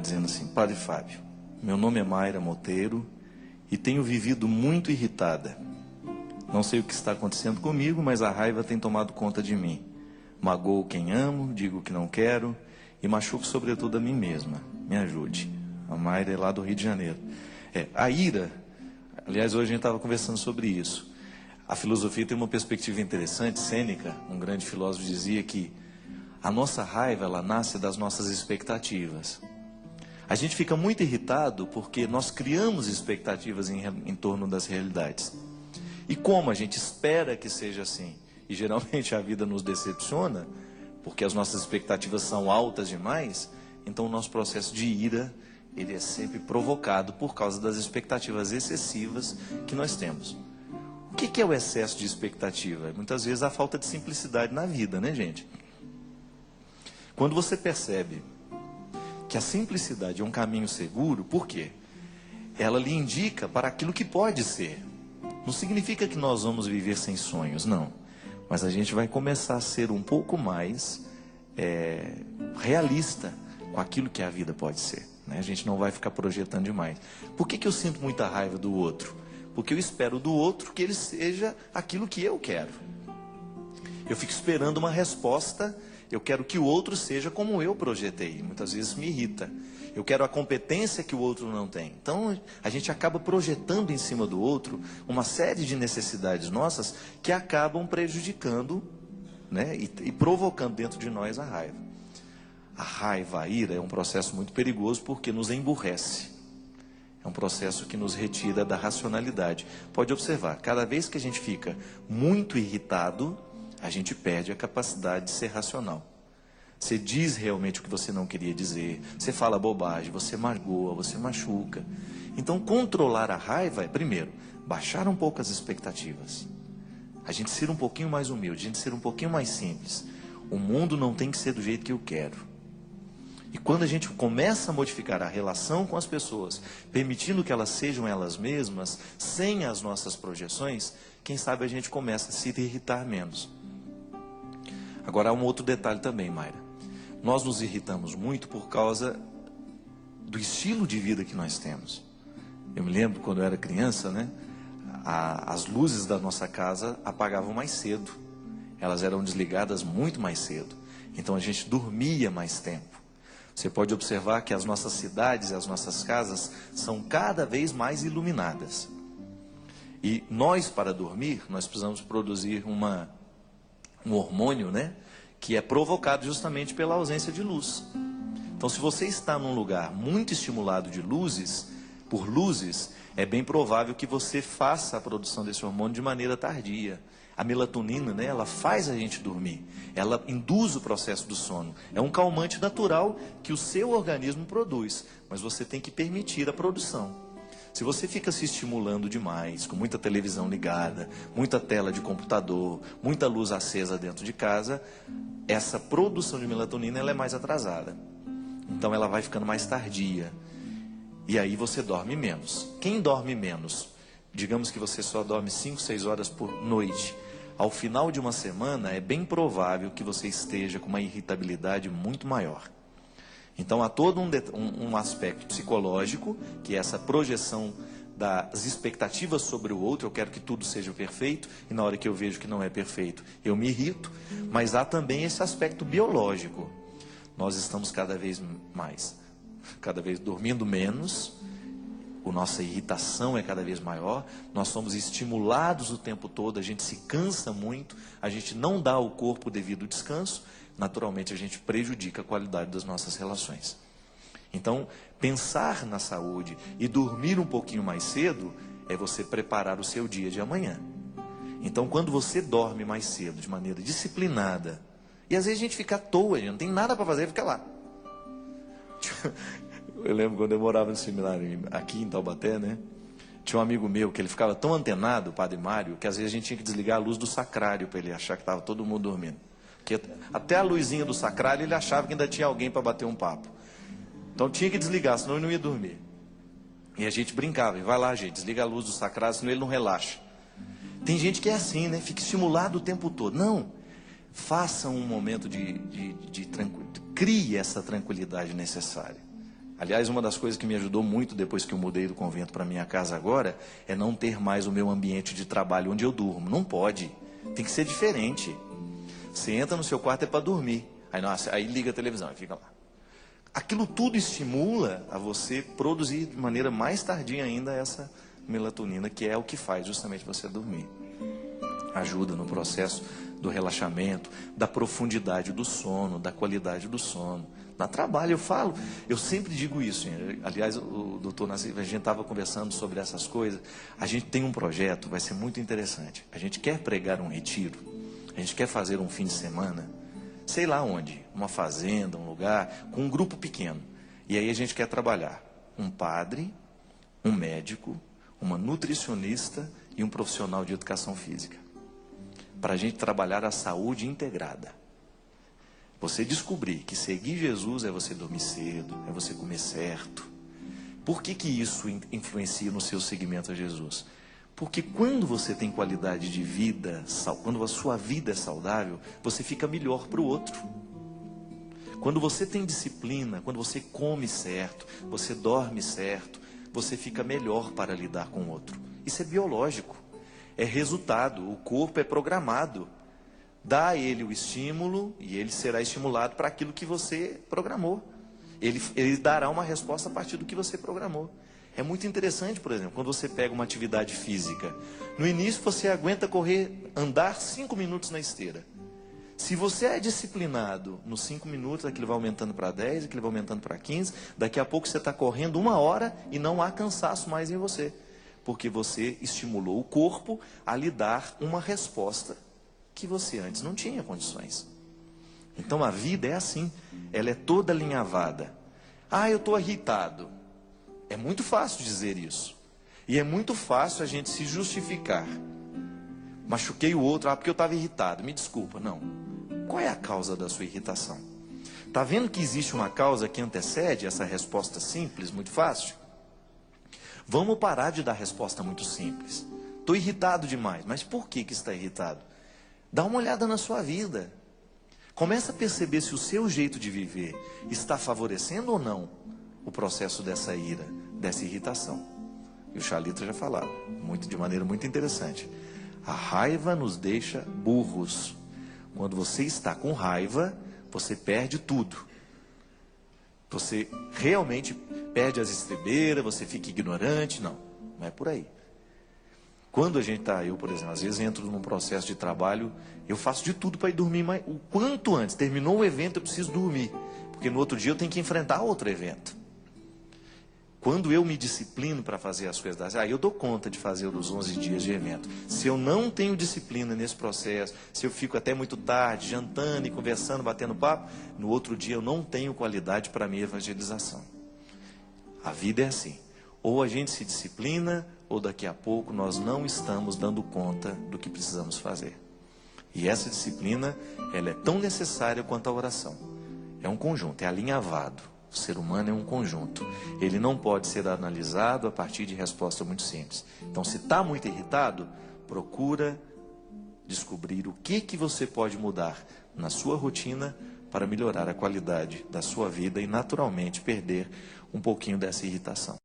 Dizendo assim: Padre Fábio, meu nome é Mayra Monteiro e tenho vivido muito irritada. Não sei o que está acontecendo comigo, mas a raiva tem tomado conta de mim. Magoo quem amo, digo que não quero e machuco sobretudo a mim mesma. Me ajude. A Mayra é lá do Rio de Janeiro. A ira, aliás, hoje a gente estava conversando sobre isso. A filosofia tem uma perspectiva interessante. Sêneca, um grande filósofo, dizia que a nossa raiva, ela nasce das nossas expectativas. A gente fica muito irritado porque nós criamos expectativas em torno das realidades. E como a gente espera que seja assim, e geralmente a vida nos decepciona, porque as nossas expectativas são altas demais, então o nosso processo de ira, ele é sempre provocado por causa das expectativas excessivas que nós temos. O que é o excesso de expectativa? Muitas vezes a falta de simplicidade na vida, né, gente? Quando você percebe que a simplicidade é um caminho seguro, por quê? Ela lhe indica para aquilo que pode ser. Não significa que nós vamos viver sem sonhos, não. Mas a gente vai começar a ser um pouco mais realista com aquilo que a vida pode ser, né? A gente não vai ficar projetando demais. Por que eu sinto muita raiva do outro? Porque eu espero do outro que ele seja aquilo que eu quero. Eu fico esperando uma resposta. Eu quero que o outro seja como eu projetei. Muitas vezes me irrita. Eu quero a competência que o outro não tem. Então, a gente acaba projetando em cima do outro uma série de necessidades nossas que acabam prejudicando, né, e provocando dentro de nós a raiva. A raiva, a ira, é um processo muito perigoso porque nos emburrece. É um processo que nos retira da racionalidade. Pode observar, cada vez que a gente fica muito irritado, a gente perde a capacidade de ser racional. Você diz realmente o que você não queria dizer, você fala bobagem, você magoa, você machuca. Então, controlar a raiva é, primeiro, baixar um pouco as expectativas. A gente ser um pouquinho mais humilde, a gente ser um pouquinho mais simples. O mundo não tem que ser do jeito que eu quero. E quando a gente começa a modificar a relação com as pessoas, permitindo que elas sejam elas mesmas, sem as nossas projeções, quem sabe a gente começa a se irritar menos. Agora, há um outro detalhe também, Mayra. Nós nos irritamos muito por causa do estilo de vida que nós temos. Eu me lembro quando eu era criança, né? As luzes da nossa casa apagavam mais cedo. Elas eram desligadas muito mais cedo. Então a gente dormia mais tempo. Você pode observar que as nossas cidades e as nossas casas são cada vez mais iluminadas. E nós, para dormir, nós precisamos produzir um hormônio, né, que é provocado justamente pela ausência de luz. Então, se você está num lugar muito estimulado de luzes, por luzes, é bem provável que você faça a produção desse hormônio de maneira tardia. A melatonina, né, ela faz a gente dormir, ela induz o processo do sono. É um calmante natural que o seu organismo produz, mas você tem que permitir a produção. Se você fica se estimulando demais, com muita televisão ligada, muita tela de computador, muita luz acesa dentro de casa, essa produção de melatonina ela é mais atrasada. Então ela vai ficando mais tardia. E aí você dorme menos. Quem dorme menos? Digamos que você só dorme 5, 6 horas por noite. Ao final de uma semana, é bem provável que você esteja com uma irritabilidade muito maior. Então há todo um aspecto psicológico, que é essa projeção das expectativas sobre o outro. Eu quero que tudo seja perfeito, e na hora que eu vejo que não é perfeito, eu me irrito. Mas há também esse aspecto biológico. Nós estamos cada vez dormindo menos, a nossa irritação é cada vez maior, nós somos estimulados o tempo todo, a gente se cansa muito, a gente não dá ao corpo o devido descanso, naturalmente a gente prejudica a qualidade das nossas relações. Então, pensar na saúde e dormir um pouquinho mais cedo é você preparar o seu dia de amanhã. Então, quando você dorme mais cedo, de maneira disciplinada, e às vezes a gente fica à toa, a gente não tem nada para fazer, fica lá. Eu lembro quando eu morava no seminário aqui em Taubaté, né? Tinha um amigo meu que ele ficava tão antenado, o Padre Mário, que às vezes a gente tinha que desligar a luz do sacrário para ele achar que estava todo mundo dormindo. Porque até a luzinha do sacrário ele achava que ainda tinha alguém para bater um papo. Então tinha que desligar, senão ele não ia dormir. E a gente brincava, e vai lá, gente, desliga a luz do sacrário, senão ele não relaxa. Tem gente que é assim, né? Fica estimulado o tempo todo. Não. Faça um momento de tranquilidade. Crie essa tranquilidade necessária. Aliás, uma das coisas que me ajudou muito depois que eu mudei do convento para minha casa agora, é não ter mais o meu ambiente de trabalho onde eu durmo. Não pode. Tem que ser diferente. Você entra no seu quarto é para dormir. Aí liga a televisão e fica lá. Aquilo tudo estimula a você produzir de maneira mais tardia ainda essa melatonina, que é o que faz justamente você dormir. Ajuda no processo do relaxamento, da profundidade do sono, da qualidade do sono. Na trabalho eu sempre digo isso. Aliás, o doutor Nascimento, a gente estava conversando sobre essas coisas. A gente tem um projeto, vai ser muito interessante. A gente quer pregar um retiro, a gente quer fazer um fim de semana, sei lá onde, uma fazenda, um lugar, com um grupo pequeno. E aí a gente quer trabalhar um padre, um médico, uma nutricionista e um profissional de educação física. Para a gente trabalhar a saúde integrada. Você descobrir que seguir Jesus é você dormir cedo, é você comer certo. Por que isso influencia no seu seguimento a Jesus? Porque quando você tem qualidade de vida, quando a sua vida é saudável, você fica melhor para o outro. Quando você tem disciplina, quando você come certo, você dorme certo, você fica melhor para lidar com o outro. Isso é biológico, é resultado, o corpo é programado. Dá a ele o estímulo e ele será estimulado para aquilo que você programou. Ele dará uma resposta a partir do que você programou. É muito interessante, por exemplo, quando você pega uma atividade física. No início você aguenta andar 5 minutos na esteira. Se você é disciplinado nos 5 minutos, aquilo vai aumentando para 10, aquilo vai aumentando para 15. Daqui a pouco você está correndo 1 hora e não há cansaço mais em você. Porque você estimulou o corpo a lhe dar uma resposta que você antes não tinha condições. Então a vida é assim, ela é toda alinhavada. Eu estou irritado. É muito fácil dizer isso. E é muito fácil a gente se justificar. Machuquei o outro, porque eu estava irritado, me desculpa. Não. Qual é a causa da sua irritação? Está vendo que existe uma causa que antecede essa resposta simples, muito fácil? Vamos parar de dar resposta muito simples. Estou irritado demais, mas por que está irritado? Dá uma olhada na sua vida. Começa a perceber se o seu jeito de viver está favorecendo ou não o processo dessa ira, dessa irritação. E o Chalita já falava, de maneira muito interessante. A raiva nos deixa burros. Quando você está com raiva, você perde tudo. Você realmente perde as estribeiras, você fica ignorante. Não é por aí. Quando a gente está, eu por exemplo, às vezes entro num processo de trabalho, eu faço de tudo para ir dormir o quanto antes. Terminou o evento, eu preciso dormir. Porque no outro dia eu tenho que enfrentar outro evento. Quando eu me disciplino para fazer as coisas, eu dou conta de fazer os 11 dias de evento. Se eu não tenho disciplina nesse processo, se eu fico até muito tarde, jantando e conversando, batendo papo, no outro dia eu não tenho qualidade para a minha evangelização. A vida é assim. Ou a gente se disciplina, ou daqui a pouco nós não estamos dando conta do que precisamos fazer. E essa disciplina, ela é tão necessária quanto a oração. É um conjunto, é alinhavado. O ser humano é um conjunto. Ele não pode ser analisado a partir de resposta muito simples. Então, se está muito irritado, procura descobrir o que você pode mudar na sua rotina para melhorar a qualidade da sua vida e, naturalmente, perder um pouquinho dessa irritação.